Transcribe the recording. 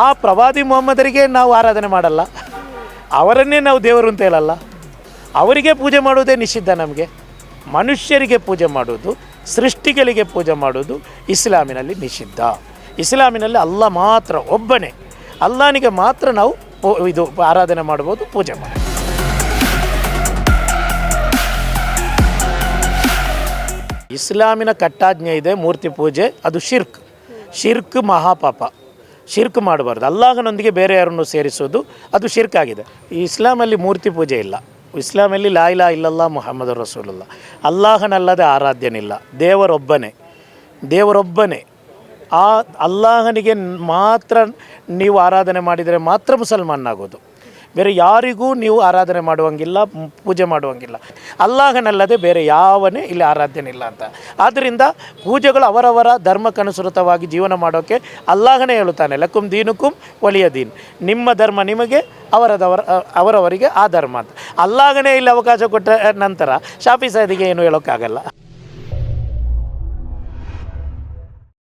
ಆ ಪ್ರವಾದಿ ಮೊಹಮ್ಮದರಿಗೆ ನಾವು ಆರಾಧನೆ ಮಾಡಲ್ಲ, ಅವರನ್ನೇ ನಾವು ದೇವರು ಅಂತ ಹೇಳಲ್ಲ. ಅವರಿಗೆ ಪೂಜೆ ಮಾಡುವುದೇ ನಿಷಿದ್ಧ. ನಮಗೆ ಮನುಷ್ಯರಿಗೆ ಪೂಜೆ ಮಾಡುವುದು, ಸೃಷ್ಟಿಗಳಿಗೆ ಪೂಜೆ ಮಾಡುವುದು ಇಸ್ಲಾಮಿನಲ್ಲಿ ನಿಷಿದ್ಧ. ಇಸ್ಲಾಮಿನಲ್ಲಿ ಅಲ್ಲ ಮಾತ್ರ ಒಬ್ಬನೇ, ಅಲ್ಲಾನಿಗೆ ಮಾತ್ರ ನಾವು ಇದು ಆರಾಧನೆ ಮಾಡ್ಬೋದು, ಪೂಜೆ ಮಾಡ್ಬೋದು. ಇಸ್ಲಾಮಿನ ಕಟ್ಟಾಜ್ಞೆ ಇದೆ ಮೂರ್ತಿ ಪೂಜೆ, ಅದು ಶಿರ್ಕ್ ಮಹಾಪಾಪ. ಶಿರ್ಕ್ ಮಾಡಬಾರ್ದು, ಅಲ್ಲಾಹನೊಂದಿಗೆ ಬೇರೆ ಯಾರನ್ನು ಸೇರಿಸೋದು ಅದು ಶಿರ್ಕ್ ಆಗಿದೆ. ಈ ಇಸ್ಲಾಮಲ್ಲಿ ಮೂರ್ತಿ ಪೂಜೆ ಇಲ್ಲ. ಇಸ್ಲಾಮಲ್ಲಿ ಲಾ ಇಲಾಹ ಇಲ್ಲಲ್ಲಾಹ್ ಮುಹಮ್ಮದ್ ರಸೂಲುಲ್ಲಾಹ್, ಅಲ್ಲಾಹನಲ್ಲದೆ ಆರಾಧ್ಯನಿಲ್ಲ, ದೇವರೊಬ್ಬನೇ. ಆ ಅಲ್ಲಾಹನಿಗೆ ಮಾತ್ರ ನೀವು ಆರಾಧನೆ ಮಾಡಿದರೆ ಮಾತ್ರ ಮುಸಲ್ಮಾನಾಗೋದು. ಬೇರೆ ಯಾರಿಗೂ ನೀವು ಆರಾಧನೆ ಮಾಡುವಂಗಿಲ್ಲ, ಪೂಜೆ ಮಾಡುವಂಗಿಲ್ಲ. ಅಲ್ಲಾಹನಲ್ಲದೆ ಬೇರೆ ಯಾವನೇ ಇಲ್ಲಿ ಆರಾಧ್ಯನಿಲ್ಲ ಅಂತ. ಆದ್ದರಿಂದ ಪೂಜೆಗಳು ಅವರವರ ಧರ್ಮಕ್ಕನುಸೃತವಾಗಿ ಜೀವನ ಮಾಡೋಕ್ಕೆ ಅಲ್ಲಾಹನೇ ಹೇಳುತ್ತಾನೆ, ಲಕುಂ ದೀನುಕುಂ ವಲಿಯ ದೀನ್, ನಿಮ್ಮ ಧರ್ಮ ನಿಮಗೆ, ಅವರವರಿಗೆ ಆ ಧರ್ಮ ಅಂತ. ಅಲ್ಲಾಹನೇ ಇಲ್ಲಿ ಅವಕಾಶ ಕೊಟ್ಟ ನಂತರ ಶಾಫಿ ಸಾದಿಗೆ ಏನು ಹೇಳೋಕ್ಕಾಗಲ್ಲ.